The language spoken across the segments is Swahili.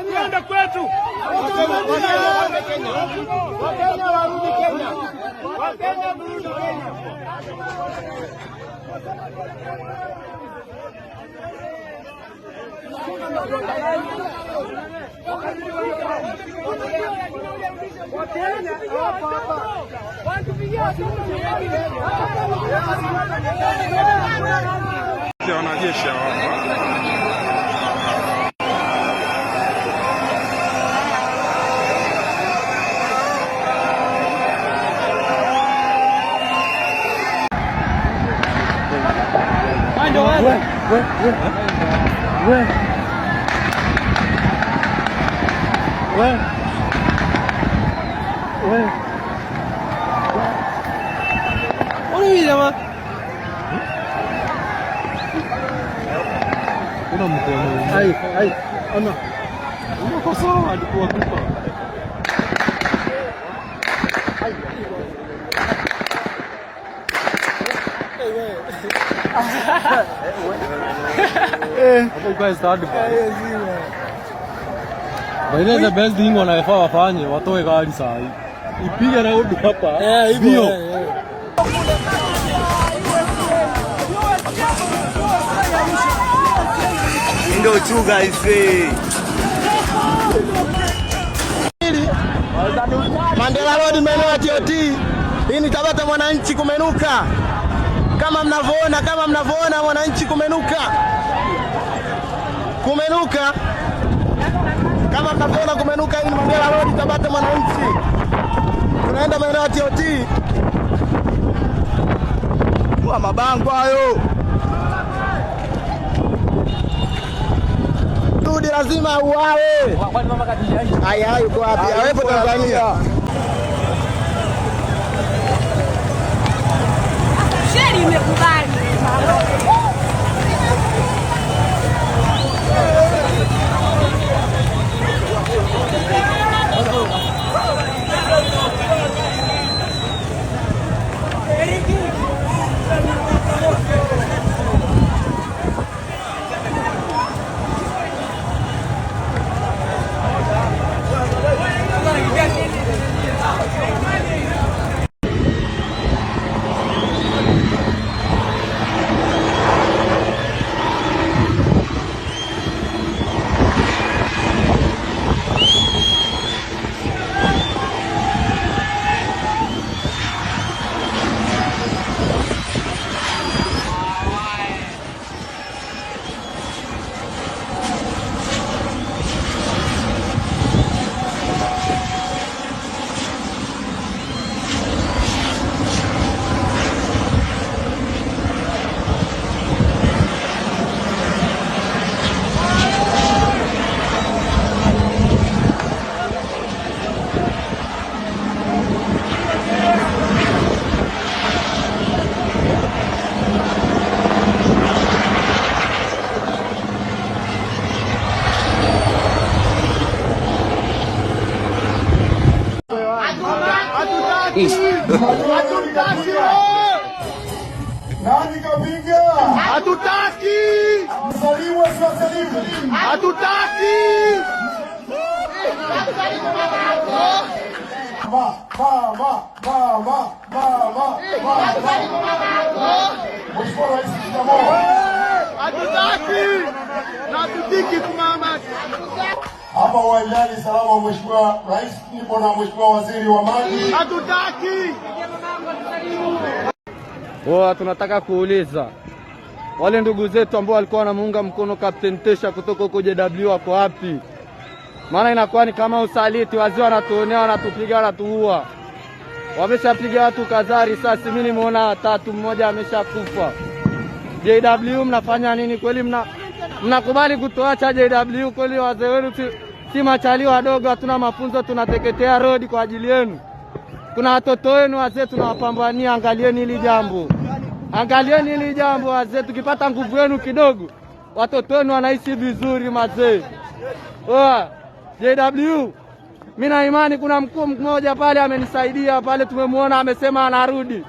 Twende kwetu. Wakenya warudi Kenya. Wakenya warudi Kenya. Wanajeshi kuna mkono. Hai, ana. Unakosoa alikuwa kupa. Hapo guys start. Baina the best thing wanafaa wafanye watoe gari saa hii. Ipige round hapa. Hivyo. Ndio true guys. Mandela Road maeneo ya TOT. Hii ni Tabata Mwananchi kumenuka. Kama mnavyoona Mwananchi kumenuka. Kama mnavyoona kumenuka, hii ni Mandela Road Tabata Mwananchi. Tunaenda maeneo ya TOT. Kwa mabango hayo. Tudi lazima uawe. Kwani mama kadijai? Haya yuko wapi? Hawepo Tanzania. Sheri imekubali. Nani kapiga? Hatutaki! Msalimu asiwasalimu. Hatutaki! Mheshimiwa Rais Kigamo. Hatutaki! Na hatutiki kumama. Hapa uwanjani salama Mheshimiwa Rais, nipo na Mheshimiwa Waziri wa Maji. Hatutaki! Tunataka kuuliza wale ndugu zetu ambao walikuwa wanamuunga mkono Captain Tesha kutoka huko JW wako wapi? Maana inakuwa ni kama usaliti, wazee wanatuonea, wanatupiga, wanatuua. Wameshapiga watu kadhaa risasi, mimi nimeona 3, mmoja ameshakufa. JW mnafanya nini kweli? Mnakubali kutoacha JW kweli? Wazee wenu si machali wadogo, hatuna mafunzo, tunateketea road kwa ajili yenu. Kuna watoto wenu wazee tunawapambania, angalieni hili jambo. Angalieni hili jambo wazee, tukipata nguvu yenu kidogo, watoto wenu wanaishi vizuri mazee. JW, mimi na imani kuna mkuu mmoja pale amenisaidia pale, tumemwona amesema anarudi.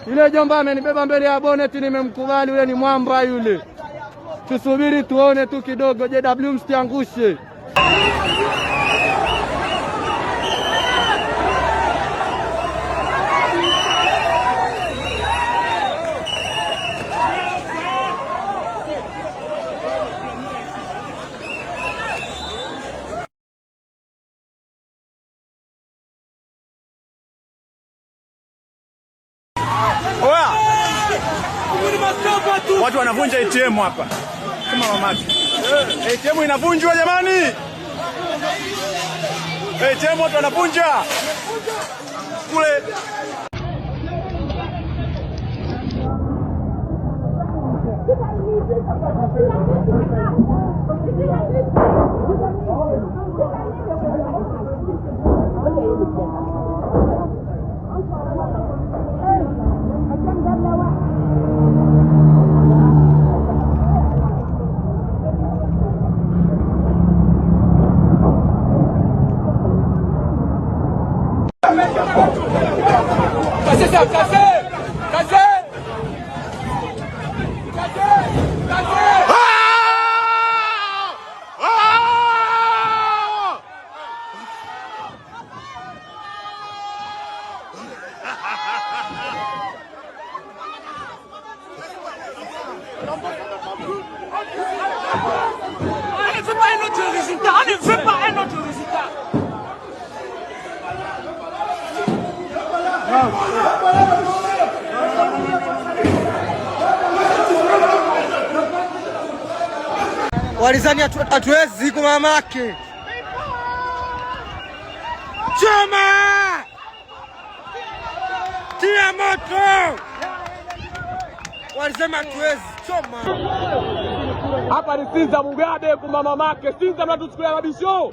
Yule jomba amenibeba mbele ya bonnet, nimemkubali, yule ni mwamba yule. Tusubiri tuone tu kidogo, JW msiangushe. Oya. Watu wanavunja ATM hapa. Kama mamaki. ATM inavunjwa jamani. ATM watu wanavunja. Kule. Walizani hatuwezi kwa mamake. Choma! Tia moto! Walisema hatuwezi. Choma! Hapa ni Sinza Mugabe kwa mamake. Sinza mnatuchukulia mabisho.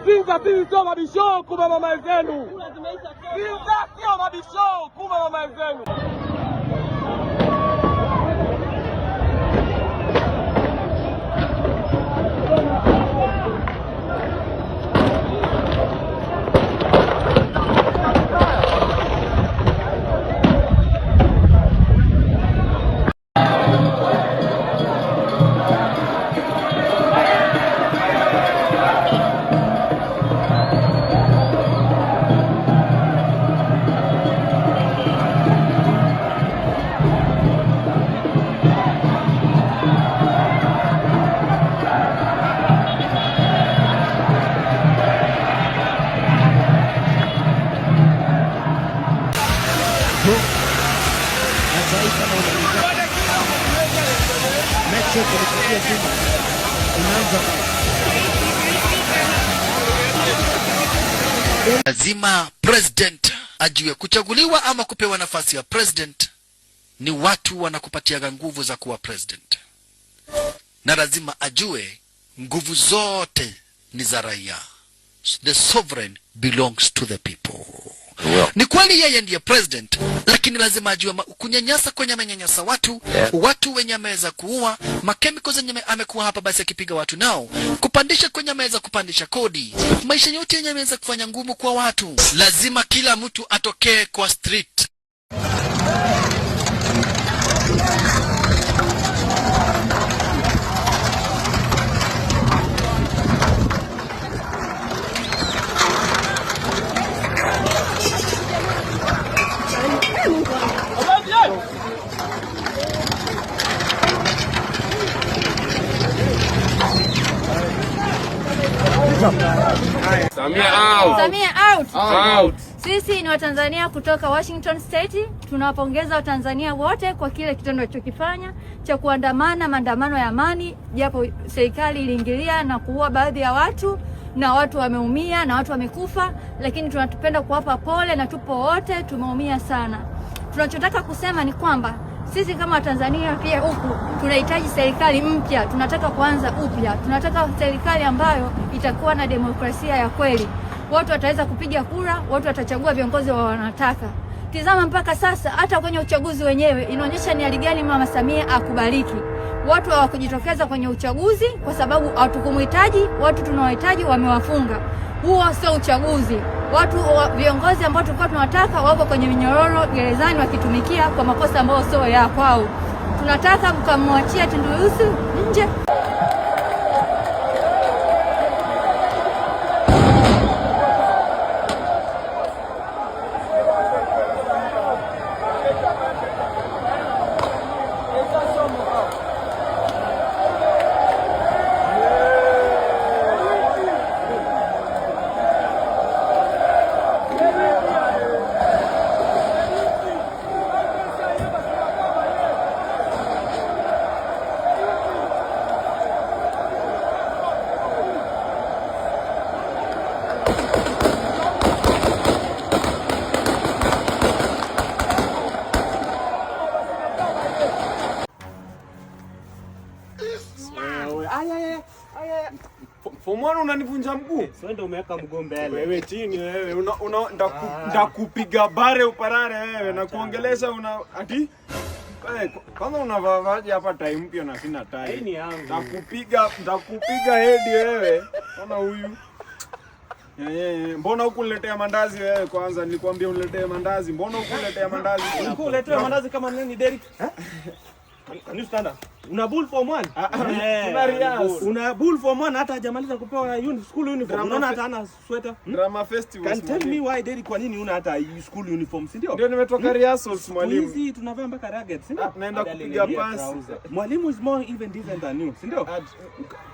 Sinza sio mabisho kwa mama zenu. Sinza sio mabisho kwa mama zenu. Lazima president ajue kuchaguliwa ama kupewa nafasi ya president ni watu wanakupatia nguvu za kuwa president, na lazima ajue nguvu zote ni za raia. The sovereign belongs to the people. Ni kweli yeye ndiye president, lakini lazima ajue kunyanyasa kwenye amenyanyasa watu, watu wenye ameweza kuua, makemikali zenye amekuwa hapa basi akipiga watu nao, kupandisha kwenye ameweza kupandisha kodi, maisha yote yenye ameweza kufanya ngumu kwa watu. Lazima kila mtu atokee kwa street. Samia out. Sisi ni Watanzania kutoka Washington State. Tunawapongeza Watanzania wote kwa kile kitendo alichokifanya cha kuandamana maandamano ya amani, japo serikali iliingilia na kuua baadhi ya watu na watu wameumia na watu wamekufa, lakini tunatupenda kuwapa pole na tupo wote tumeumia sana. Tunachotaka kusema ni kwamba sisi kama Watanzania pia huku tunahitaji serikali mpya, tunataka kuanza upya. Tunataka serikali ambayo itakuwa na demokrasia ya kweli. Watu wataweza kupiga kura, watu watachagua viongozi wa wanataka. Tizama mpaka sasa hata kwenye uchaguzi wenyewe inaonyesha ni hali gani Mama Samia akubariki. Watu hawakujitokeza kwenye uchaguzi kwa sababu hatukumhitaji, watu tunaohitaji wamewafunga. Huo sio uchaguzi. Watu viongozi ambao tulikuwa tunawataka wako kwenye minyororo gerezani wakitumikia kwa makosa ambayo sio ya kwao. Tunataka mkamwachia Tundu Lissu nje. Form 1 unanivunja mguu? Wewe ndio umeweka mguu mbele. Wewe chini wewe. Ndakupiga bare uparare wewe na kuongelesha ati kwanza unavavaje hapa time mpya na sina time. Hii ni yangu. Ndakupiga head wewe. Kama huyu. Mbona hukuniletea mandazi wewe kwanza? Nilikwambia uniletee mandazi. Mbona hukuniletea mandazi? Ulikuletea mandazi kama nani Derek? Can you stand up? Una bull form 1? Una bull form 1 hata hajamaliza kupewa school uniform. Unaona hata ana sweater. Drama festival. Can tell me why Derek, kwa nini una hata school uniform, si ndio? Ndio nimetoka rehearsals mwalimu. Hizi tunavaa mpaka ragged, si ndio? Naenda kupiga pasi. Mwalimu is more even different than you, si ndio?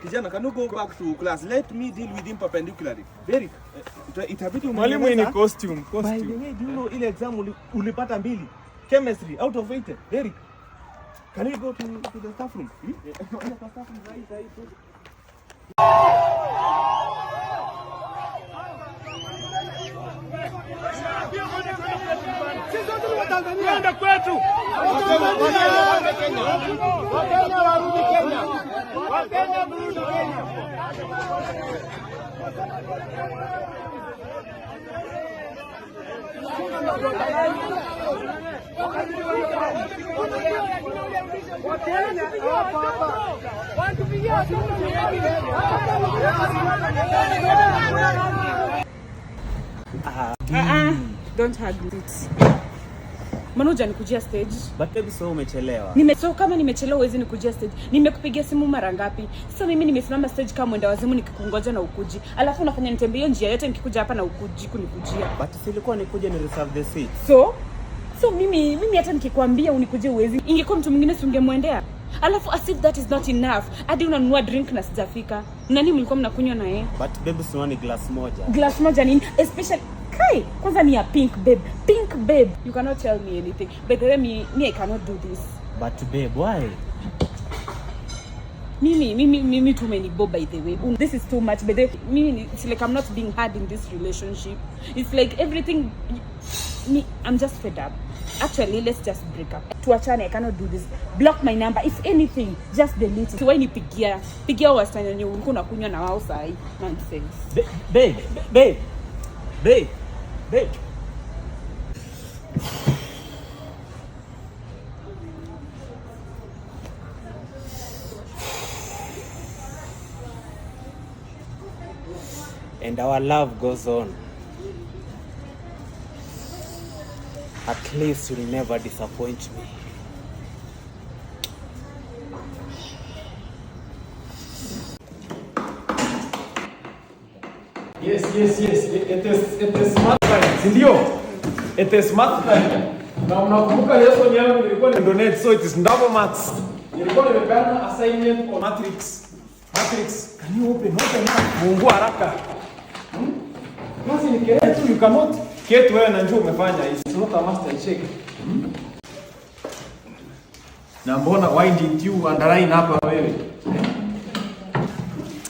Kijana, can you go back to class? Let me deal with him perpendicularly. Derek, itabidi mwalimu ni costume. By the way, do you know ile exam ulipata 2 chemistry out of 8? Derek, can you go to the staff room? Kwenda kwetu. Wakenya warudi Kenya. Wakenya warudi Kenya. Don't hug it. Manuja nikujia stage. But baby, so umechelewa. So kama nimechelewa huwezi nikujia stage. Nimekupigia simu mara ngapi? Sasa mimi nimesimama stage kama mwenda wazimu nikikungoja na ukuji. Alafu unafanya nitembee njia yote nikikuja hapa na ukuji kunikujia. But silikuwa nikuje ni reserve the seat. So mimi hata nikikwambia unikuje uwezi. Ingekuwa mtu mwingine ungemwendea. Alafu as if that is not enough. Hadi unanunua drink na sijafika. Nani mlikuwa mnakunywa na yeye? But baby, si ni glass moja. Glass moja nini? Especially Kai, kwanza ni ya pink babe. Pink babe. You cannot tell me anything. But then me I cannot do this. But babe, why? Mimi too many bob, by the way. This is too much. But it's like I'm not being hard in this relationship. It's like everything. I'm just fed up. Actually, let's just break up. Tuachane, I cannot do this. Block my number. If anything, just delete it. Why nipigia wasichana wenye ulikuwa unakunywa na wao sahi? Nonsense. Babe. And our love goes on. At least you'll never disappoint me. Yes. It is smart time. Ndio. It is smart time. Na unakumbuka lesson yangu nilikuwa ni donate, so it is double maths. Nilikuwa nimepeana assignment on matrix. Can you open up? Mungu haraka. Basi ni kitu you cannot. Kitu wewe na njoo umefanya. It's not a master check. Na mbona why didn't you underline hapa wewe?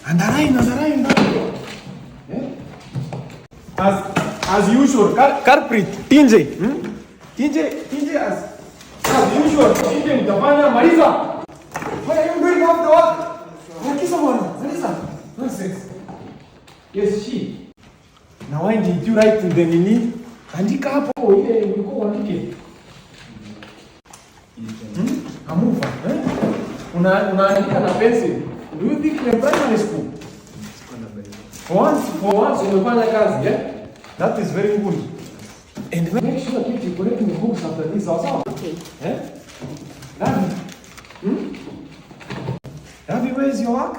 Underline. As usual, culprit, Tinje. Tinje as usual, Tinje mtafanya maliza. Why are you doing off the work? Hakisa bwana, maliza. Nonsense. Yes, she. Now why did you write to the nini? Andika hapo ile ulikuwa uandike. Amufa, unaandika na pencil. Do you think in primary school? For once umefanya kazi, yeah? That is very good. And make sure that you collect the books after this also. Okay. Yeah? Davi. Davi, where is your work?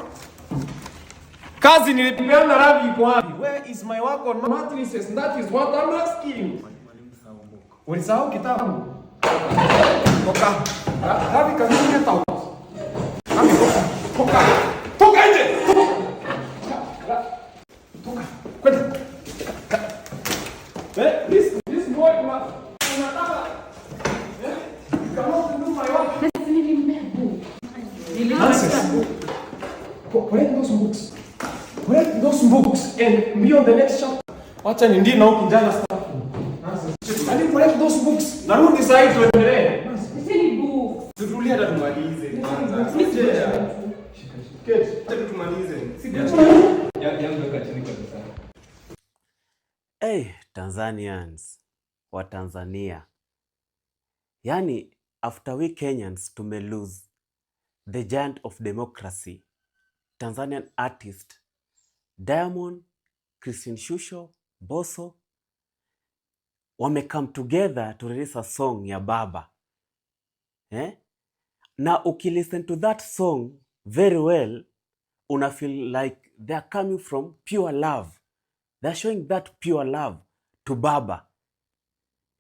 Kazi nilipeana Ravi iko wapi? Where is my work on matrices? That is what I'm asking. Ulisahau kitabu? Toka. Ravi, can you get out? Ravi, toka. Toka nje. Toka. Kwenda. This boy unataka. You cannot do my work. Collect those books and be on the next chapter. Wacha nindi na huko kijana staff. Can you collect those books? Narudi sasa hivi tuendelee. Sisi books. Tutulie hata tumalize. Kwanza. Keti, tumalize. Tanzanians wa Tanzania. Yani after we Kenyans tume lose the giant of democracy, Tanzanian artist Diamond, Christine Shusho, Mbosso wame come together to release a song ya Baba. Na ukilisten to that song very well, una feel like they are coming from pure love. They are showing that pure love to Baba.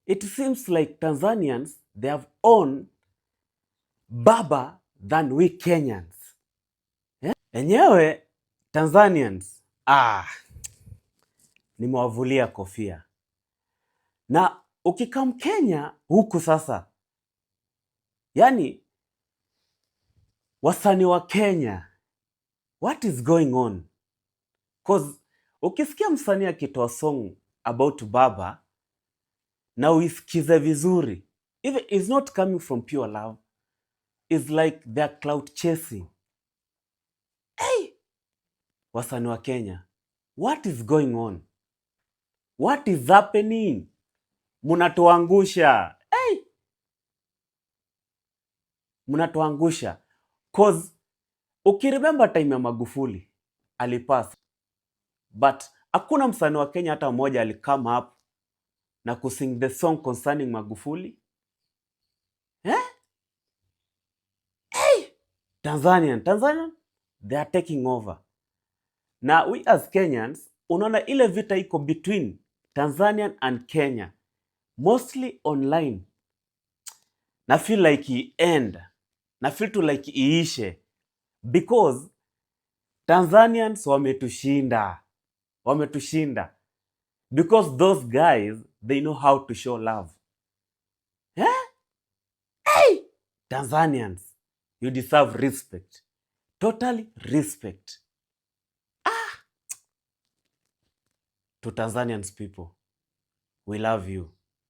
It seems like Tanzanians, they have owned Baba than we Kenyans. Enyewe Tanzanians, nimewavulia kofia. Na ukikam Kenya huku sasa, yani wasanii wa Kenya, what is going on? Cause ukisikia msanii akitoa song about Baba na uisikize vizuri, even it's not coming from pure love, it's like they're cloud chasing. Hey! Wasanii wa Kenya, what is going on? What is happening? Munatuangusha. Hey! Munatuangusha. Cause ukiremember time ya Magufuli alipass, but hakuna msanii wa Kenya hata mmoja alikame up na kusing the song concerning Magufuli. Hey! Tanzanian, they are taking over. Na we as Kenyans, unaona ile vita iko between Tanzanian and Kenya, mostly online. Na feel like it end. Na feel to like iishe. Because Tanzanians wametushinda. Wametushinda. Because those guys, they know how to show love. Hey! Tanzanians, you deserve respect. Totally respect. To Tanzanians people, we love you.